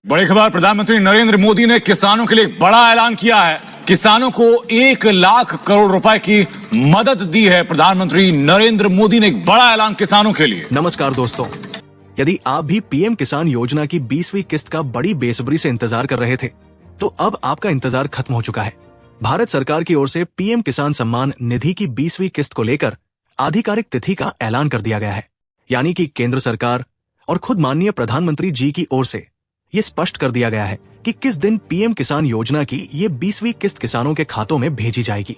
बड़ी खबर, प्रधानमंत्री नरेंद्र मोदी ने किसानों के लिए एक बड़ा ऐलान किया है। किसानों को 1 लाख करोड़ रुपए की मदद दी है। प्रधानमंत्री नरेंद्र मोदी ने एक बड़ा ऐलान किसानों के लिए। नमस्कार दोस्तों, यदि आप भी पीएम किसान योजना की 20वीं किस्त का बड़ी बेसब्री से इंतजार कर रहे थे, तो अब आपका इंतजार खत्म हो चुका है। भारत सरकार की ओर से पीएम किसान सम्मान निधि की 20वीं किस्त को लेकर आधिकारिक तिथि का ऐलान कर दिया गया है। यानी कि केंद्र सरकार और खुद माननीय प्रधानमंत्री जी की ओर से ये स्पष्ट कर दिया गया है कि किस दिन पीएम किसान योजना की ये 20वीं किस्त किसानों के खातों में भेजी जाएगी।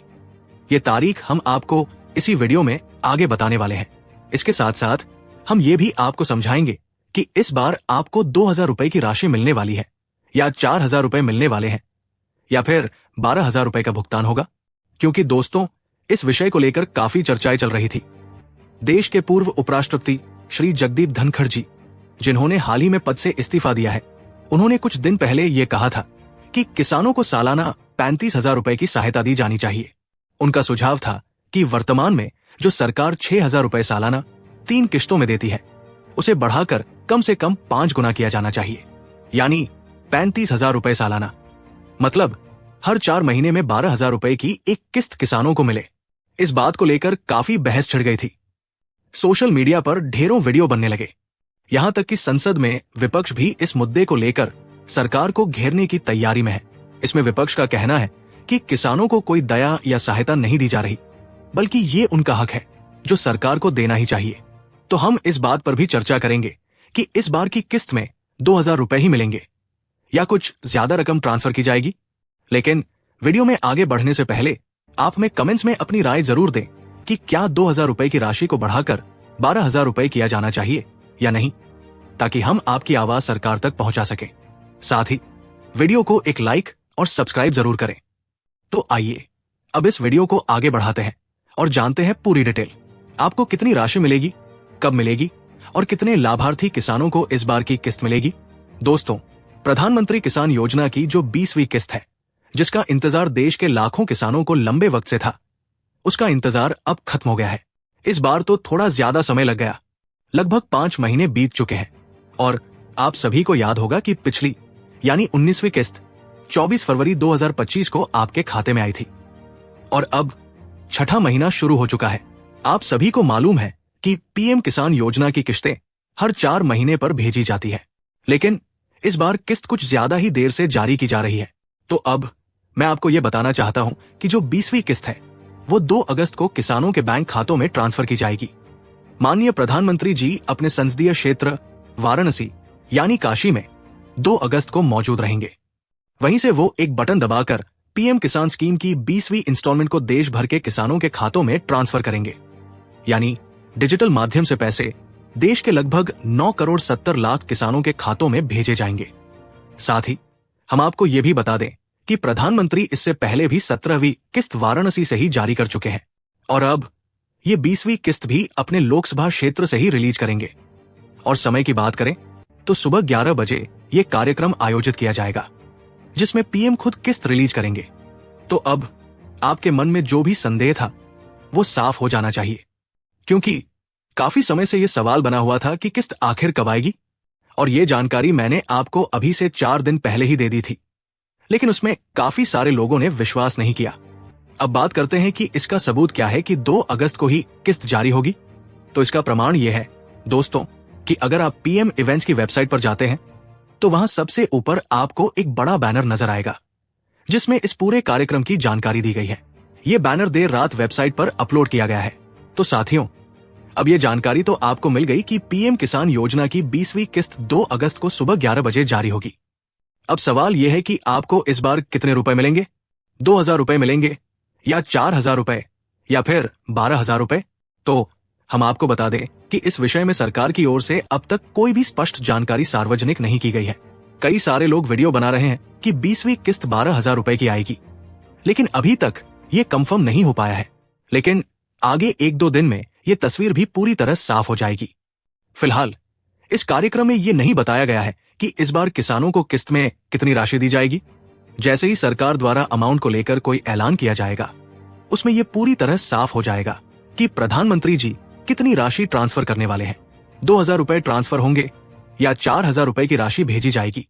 ये तारीख हम आपको इसी वीडियो में आगे बताने वाले हैं। इसके साथ साथ हम ये भी आपको समझाएंगे कि इस बार आपको 2000 रुपए की राशि मिलने वाली है, या 4000 रुपए मिलने वाले हैं, या फिर 12000 रुपए का भुगतान होगा। क्योंकि दोस्तों, इस विषय को लेकर काफी चर्चाएं चल रही थी। देश के पूर्व उपराष्ट्रपति श्री जगदीप धनखड़ जी, जिन्होंने हाल ही में पद से इस्तीफा दिया है, उन्होंने कुछ दिन पहले ये कहा था कि किसानों को सालाना 35,000 रुपए की सहायता दी जानी चाहिए। उनका सुझाव था कि वर्तमान में जो सरकार 6,000 रुपए सालाना 3 किश्तों में देती है, उसे बढ़ाकर कम से कम 5 गुना किया जाना चाहिए, यानी 35,000 रुपए सालाना। मतलब हर 4 महीने में 12,000 रुपए की एक किस्त किसानों को मिले। इस बात को लेकर काफी बहस छिड़ गई थी। सोशल मीडिया पर ढेरों वीडियो बनने लगे। यहां तक कि संसद में विपक्ष भी इस मुद्दे को लेकर सरकार को घेरने की तैयारी में है। इसमें विपक्ष का कहना है कि किसानों को कोई दया या सहायता नहीं दी जा रही, बल्कि ये उनका हक है जो सरकार को देना ही चाहिए। तो हम इस बात पर भी चर्चा करेंगे कि इस बार की किस्त में 2000 रुपए ही मिलेंगे या कुछ ज्यादा रकम ट्रांसफर की जाएगी। लेकिन वीडियो में आगे बढ़ने से पहले आप में कमेंट्स में अपनी राय जरूर दें कि क्या 2000 रुपए की राशि को बढ़ाकर 12,000 रुपए किया जाना चाहिए या नहीं, ताकि हम आपकी आवाज सरकार तक पहुंचा सकें। साथ ही वीडियो को एक लाइक और सब्सक्राइब जरूर करें। तो आइए अब इस वीडियो को आगे बढ़ाते हैं और जानते हैं पूरी डिटेल। आपको कितनी राशि मिलेगी, कब मिलेगी और कितने लाभार्थी किसानों को इस बार की किस्त मिलेगी। दोस्तों, प्रधानमंत्री किसान योजना की जो 20वीं किस्त है, जिसका इंतजार देश के लाखों किसानों को लंबे वक्त से था, उसका इंतजार अब खत्म हो गया है। इस बार तो थोड़ा ज्यादा समय लग गया। लगभग 5 महीने बीत चुके हैं और आप सभी को याद होगा कि पिछली यानी 19वीं किस्त 24 फरवरी 2025 को आपके खाते में आई थी और अब 6ठा महीना शुरू हो चुका है। आप सभी को मालूम है कि पीएम किसान योजना की किस्तें हर 4 महीने पर भेजी जाती है, लेकिन इस बार किस्त कुछ ज्यादा ही देर से जारी की जा रही है। तो अब मैं आपको यह बताना चाहता हूं कि जो 20वीं किस्त है, वो 2 अगस्त को किसानों के बैंक खातों में ट्रांसफर की जाएगी। माननीय प्रधानमंत्री जी अपने संसदीय क्षेत्र वाराणसी यानी काशी में 2 अगस्त को मौजूद रहेंगे। वहीं से वो एक बटन दबाकर पीएम किसान स्कीम की 20वीं इंस्टॉलमेंट को देश भर के किसानों के खातों में ट्रांसफर करेंगे। यानी डिजिटल माध्यम से पैसे देश के लगभग 9 करोड़ 70 लाख किसानों के खातों में भेजे जाएंगे। साथ ही हम आपको ये भी बता दें कि प्रधानमंत्री इससे पहले भी 17वीं किस्त वाराणसी से ही जारी कर चुके हैं और अब ये 20वीं किस्त भी अपने लोकसभा क्षेत्र से ही रिलीज करेंगे। और समय की बात करें तो सुबह 11 बजे ये कार्यक्रम आयोजित किया जाएगा, जिसमें पीएम खुद किस्त रिलीज करेंगे। तो अब आपके मन में जो भी संदेह था, वो साफ हो जाना चाहिए, क्योंकि काफी समय से ये सवाल बना हुआ था कि किस्त आखिर कब आएगी। और ये जानकारी मैंने आपको अभी से 4 दिन पहले ही दे दी थी, लेकिन उसमें काफी सारे लोगों ने विश्वास नहीं किया। अब बात करते हैं कि इसका सबूत क्या है कि 2 अगस्त को ही किस्त जारी होगी। तो इसका प्रमाण यह है दोस्तों कि अगर आप पीएम इवेंट्स की वेबसाइट पर जाते हैं, तो वहां सबसे ऊपर आपको एक बड़ा बैनर नजर आएगा, जिसमें इस पूरे कार्यक्रम की जानकारी दी गई है। यह बैनर देर रात वेबसाइट पर अपलोड किया गया है। तो साथियों, अब यह जानकारी तो आपको मिल गई कि पीएम किसान योजना की 20वीं किस्त 2 अगस्त को सुबह 11 बजे जारी होगी। अब सवाल यह है कि आपको इस बार कितने रुपए मिलेंगे, 2000 रुपए मिलेंगे या 4000 रुपए या फिर 12,000 रुपए। तो हम आपको बता दें कि इस विषय में सरकार की ओर से अब तक कोई भी स्पष्ट जानकारी सार्वजनिक नहीं की गई है। कई सारे लोग वीडियो बना रहे हैं कि 20वीं किस्त 12,000 रुपए की आएगी, लेकिन अभी तक ये कंफर्म नहीं हो पाया है। लेकिन आगे 1-2 दिन में ये तस्वीर भी पूरी तरह साफ हो जाएगी। फिलहाल इस कार्यक्रम में ये नहीं बताया गया है कि इस बार किसानों को किस्त में कितनी राशि दी जाएगी। जैसे ही सरकार द्वारा अमाउंट को लेकर कोई ऐलान किया जाएगा, उसमें यह पूरी तरह साफ हो जाएगा कि प्रधानमंत्री जी कितनी राशि ट्रांसफर करने वाले हैं। 2000 रुपए ट्रांसफर होंगे या 4000 रुपए की राशि भेजी जाएगी,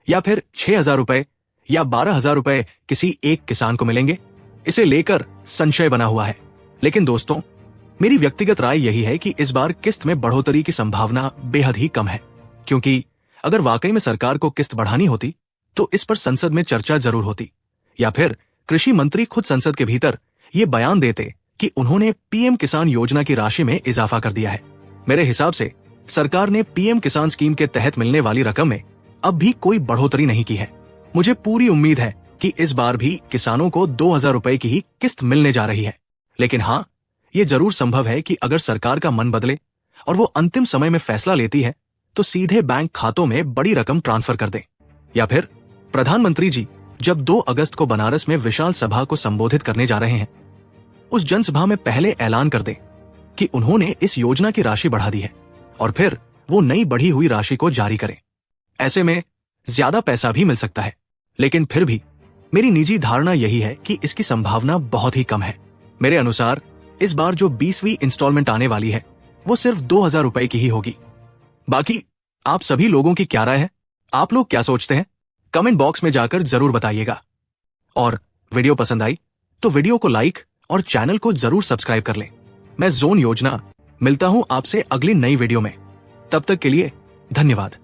या फिर 6,000 रुपए या 12,000 रुपए किसी एक किसान को मिलेंगे, इसे लेकर संशय बना हुआ है। लेकिन दोस्तों, मेरी व्यक्तिगत राय यही है कि इस बार किस्त में बढ़ोतरी की संभावना बेहद ही कम है, क्योंकि अगर वाकई में सरकार को किस्त बढ़ानी होती तो इस पर संसद में चर्चा जरूर होती, या फिर कृषि मंत्री खुद संसद के भीतर ये बयान देते कि उन्होंने पीएम किसान योजना की राशि में इजाफा कर दिया है। मेरे हिसाब से सरकार ने पीएम किसान स्कीम के तहत मिलने वाली रकम में अब भी कोई बढ़ोतरी नहीं की है। मुझे पूरी उम्मीद है कि इस बार भी किसानों को 2,000 रुपए की ही किस्त मिलने जा रही है। लेकिन हाँ, ये जरूर संभव है कि अगर सरकार का मन बदले और वो अंतिम समय में फैसला लेती है तो सीधे बैंक खातों में बड़ी रकम ट्रांसफर कर दे, या फिर प्रधानमंत्री जी जब 2 अगस्त को बनारस में विशाल सभा को संबोधित करने जा रहे हैं, उस जनसभा में पहले ऐलान कर दे कि उन्होंने इस योजना की राशि बढ़ा दी है और फिर वो नई बढ़ी हुई राशि को जारी करें। ऐसे में ज्यादा पैसा भी मिल सकता है, लेकिन फिर भी मेरी निजी धारणा यही है कि इसकी संभावना बहुत ही कम है। मेरे अनुसार इस बार जो 20वीं इंस्टॉलमेंट आने वाली है वो सिर्फ 2,000 रुपए की ही होगी। बाकी आप सभी लोगों की क्या राय है? आप लोग क्या सोचते हैं? कमेंट बॉक्स में जाकर जरूर बताइएगा। और वीडियो पसंद आई तो वीडियो को लाइक और चैनल को जरूर सब्सक्राइब कर लें। मैं जोन योजना मिलता हूं आपसे अगली नई वीडियो में। तब तक के लिए धन्यवाद।